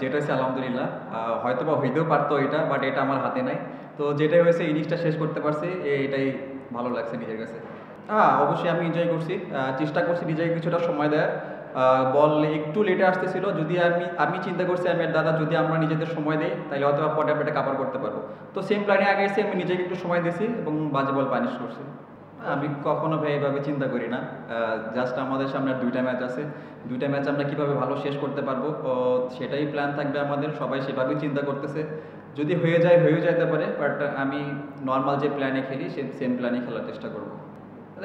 যেটা হচ্ছে আলহামদুলিল্লাহ হয়তোবা হইতেও পারতো এটা, বাট এটা আমার হাতে নাই। তো যেটাই হয়েছে ইনিংসটা শেষ করতে পারছি, এটাই ভালো লাগছে নিজের কাছে। হ্যাঁ, অবশ্যই আমি এনজয় করছি। চেষ্টা করছি নিজেকে কিছুটা সময় দেওয়ার। বল একটু লেটে আসতেছিল, যদি আমি আমি চিন্তা করছি আমি আর দাদা যদি আমরা নিজেদের সময় দিই তাহলে হয়তো পরে আমরা এটা কাভার করতে পারবো। তো সেম প্ল্যানে আগে এসে আমি নিজেকে একটু সময় দিয়েছি এবং বাজে বল পানিশ করছি। আমি কখনো ভাই এভাবে চিন্তা করি না। জাস্ট আমাদের সামনে আর ২টা ম্যাচ আছে। ২টা ম্যাচ আমরা কীভাবে ভালো শেষ করতে পারবো, সেটাই প্ল্যান থাকবে আমাদের। সবাই সেভাবেই চিন্তা করতেছে। যদি হয়ে যায় হয়েও যেতে পারে, বাট আমি নর্মাল যে প্ল্যানে খেলি সেম প্ল্যানে খেলার চেষ্টা করব।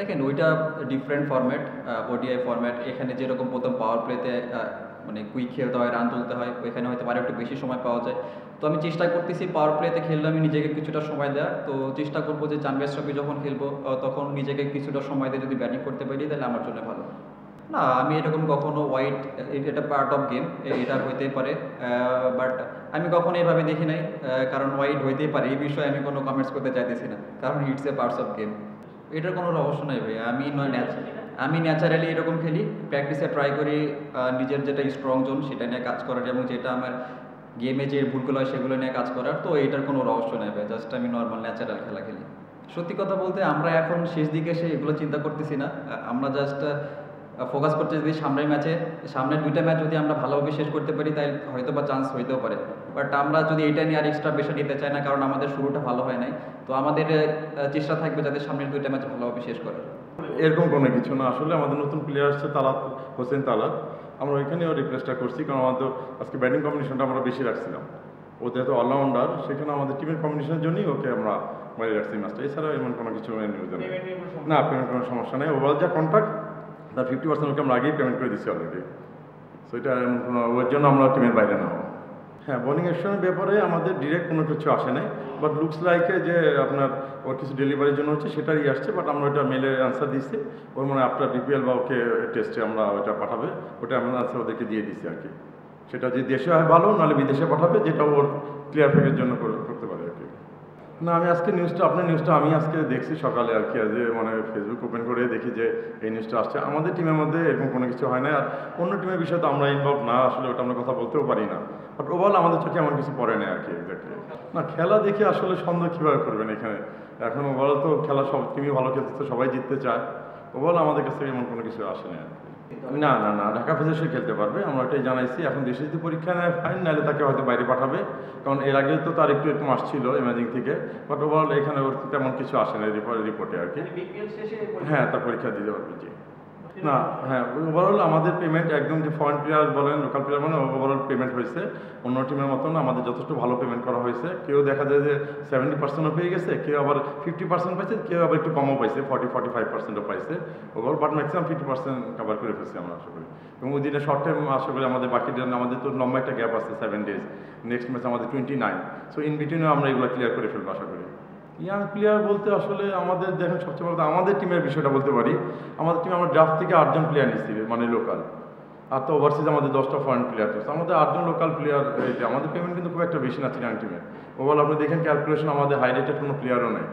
দেখেন ওইটা ডিফারেন্ট ফরম্যাট, ওডিআই ফরম্যাট। এখানে যেরকম প্রথম পাওয়ার প্লেতে মানে কুইক খেলতে হয়, রান তুলতে হয়, ওইখানে হয়তো আরও একটু বেশি সময় পাওয়া যায়। তো আমি চেষ্টা করতেছি পাওয়ার প্লেতে খেললে আমি নিজেকে কিছুটা সময় দেওয়ার। তো চেষ্টা করবো যে চ্যাম্পিয়ন্স ট্রফি যখন খেলবো তখন নিজেকে কিছুটা সময় দিয়ে যদি ব্যাটিং করতে পারি তাহলে আমার জন্য ভালো। না, আমি এরকম কখনো ওয়াইড, এটা পার্ট অফ গেম, এটা হইতেই পারে, বাট আমি কখনো এভাবে দেখি নাই। কারণ ওয়াইড হইতেই পারে এই বিষয়ে আমি কোনো কমেন্টস করতে চাইতেছি না, কারণ it's a parts of game. এটার কোনো রহস্য নাই ভাই। আমি ন্যাচারালি এরকম খেলি, প্র্যাকটিসে ট্রাই করি নিজের যেটা স্ট্রং জোন সেটা নিয়ে কাজ করার, এবং যেটা আমার গেমে যে ভুলগুলো হয় সেগুলো নিয়ে কাজ করার। তো এটার কোনো রহস্য নেই ভাই, জাস্ট আমি নর্মাল ন্যাচারাল খেলা খেলি। সত্যি কথা বলতে আমরা এখন শেষ দিকে এসে এগুলো চিন্তা করতেছি না। আমরা জাস্ট ফোকাস করতে যদি সামনের 2টা ম্যাচ যদি আমরা ভালোভাবে শেষ করতে পারি তাই হয়তো বা চান্স হইতেও পারে। বাট আমরা যদি এটা নিয়ে আর এক্সট্রা প্রেশার নিতে চাই না, কারণ আমাদের শুরুটা ভালো হয় নাই। তো আমাদের চেষ্টা থাকবে যাতে সামনের 2টা ম্যাচ ভালোভাবে শেষ করার। এরকম কোনো কিছু না, আসলে আমাদের নতুন প্লেয়ার আসছে তালাত হোসেন তালাত। আমরা ওইখানেও রিকোয়েস্টটা করছি, কারণ আমাদের আজকে ব্যাটিং কম্বিনেশনটা আমরা বেশি রাখছিলাম। ও যেহেতু অলরাউন্ডার, সেখানে আমাদের টিমের কম্বিনেশনের জন্যই ওকে আমরা বাইরে রাখছি ম্যাচটা। এছাড়া এমন কোনো কিছু নিউজ নেই। না, পেমেন্ট কোনো সমস্যা নেই। ওভারঅল যা কন্ট্রাক্ট তার 50% ওকে আমরা আগেই পেমেন্ট করে দিচ্ছি অলরেডি। সো এটা এমন কোনো ওর জন্য আমরা টিমের বাইরে না হবো। হ্যাঁ, বোলিং অ্যাকশনের ব্যাপারে আমাদের ডিরেক্ট কোনো কিছু আসে নাই, বাট লুকস লাইকে যে আপনার ওর কিছু ডেলিভারির জন্য হচ্ছে সেটারই আসছে। বাট আমরা ওটা মেলে অ্যান্সার দিচ্ছি, ওর মানে আফটার বিপিএল বা ওকে টেস্টে আমরা ওটা পাঠাবে, ওটা আমরা অ্যান্সার ওদেরকে দিয়ে দিচ্ছি আর কি। সেটা যদি দেশে হয় ভালো, নাহলে বিদেশে পাঠাবে, যেটা ওর ক্লিয়ার ফেকের জন্য করতে পারে আর কি। না, আমি আজকে আপনার নিউজটা আমি আজকে দেখছি সকালে আর কি, যে মানে ফেসবুক ওপেন করে দেখি যে এই নিউজটা আসছে। আমাদের টিমের মধ্যে এরকম কোনো কিছু হয় না, আর অন্য টিমের বিষয়ে তো আমরা ইনভলভ না, আসলে ওটা আমরা কথা বলতেও পারি না। বাট ওভারঅল আমাদের চোখে এমন কিছু পড়ে না আর কি। এক্স্যাক্টলি না, খেলা দেখে আসলে সন্দেহ কীভাবে করবেন এখানে। এখন ওভারঅল তো খেলা সব টিমই ভালো খেলতে, তো সবাই জিততে চায়। ওভারঅল আমাদের কাছে এমন কোনো কিছু আসে না। না না না, ঢাকা ফেজার্সে খেলতে পারবে, আমরা এটাই জানাইছি। এখন দেশে যদি পরীক্ষা নেয় ফাইন, নাহলে তাকে হয়তো বাইরে পাঠাবে, কারণ এর আগে তো তার একটু এরকম আসছিল ইমেজিং থেকে। বাট ওভারঅল এখানে ওর তেমন কিছু আসে না রিপোর্টে আর কি। হ্যাঁ, তার পরীক্ষা দিতে পারবে। জি না, হ্যাঁ, ওভারঅল আমাদের পেমেন্ট একদম, যে ফরেন প্লেয়ার বলেন লোকাল প্লেয়ার মানে, ওভারঅল পেমেন্ট হয়েছে অন্য টিমের মতন আমাদের যথেষ্ট ভালো পেমেন্ট করা হয়েছে। কেউ দেখা যায় যে 70%ও পেয়ে গেছে, কেউ আবার 50% পাইছে, কেউ আবার একটু কমও পাইছে, 40-45%ও পাইছে ওভারঅল। বাট ম্যাক্সিমাম 50% কভার করে ফেলছি আমরা আশা করি। এবং ওই দিনে শর্ট টাইম আশা করি আমাদের বাকি দিন, আমাদের তো লম্বা একটা গ্যাপ আছে 7 days, নেক্সট ম্যাচ আমাদের 29। সো ইন বিটুইনেও আমরা এগুলো ক্লিয়ার করে ফেলবো আশা করি। ইয়াং প্লেয়ার বলতে আসলে আমাদের দেখেন সবচেয়ে বড় আমাদের টিমের বিষয়টা বলতে পারি। আমাদের টিমে আমরা ড্রাফট থেকে 8জন প্লেয়ার নিচ্ছি, মানে লোকাল। আর তো ওভারসিজ আমাদের 10টা ফরেন প্লেয়ার। তো আমাদের 8জন লোকাল প্লেয়ার। আমাদের পেমেন্ট কিন্তু খুব একটা বেশি না চিরাং টিমে। ওভারঅল আপনি দেখেন ক্যালকুলেশন, আমাদের হাই রেটেড কোনো প্লেয়ারও নেই।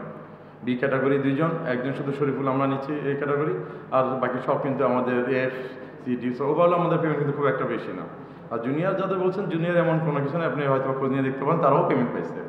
বি ক্যাটাগরি 2জন, একজন শুধু শরীফুল আমরা নিচ্ছি এই ক্যাটাগরি, আর বাকি সব কিন্তু আমাদের F C D. So overall আমাদের পেমেন্ট কিন্তু খুব একটা বেশি না। আর জুনিয়র যাদের বলছেন, জুনিয়র এমন কোনো কিছু নেই, আপনি হয়তো খোঁজ নিয়ে দেখতে পারেন, তারাও পেমেন্ট পাইছে।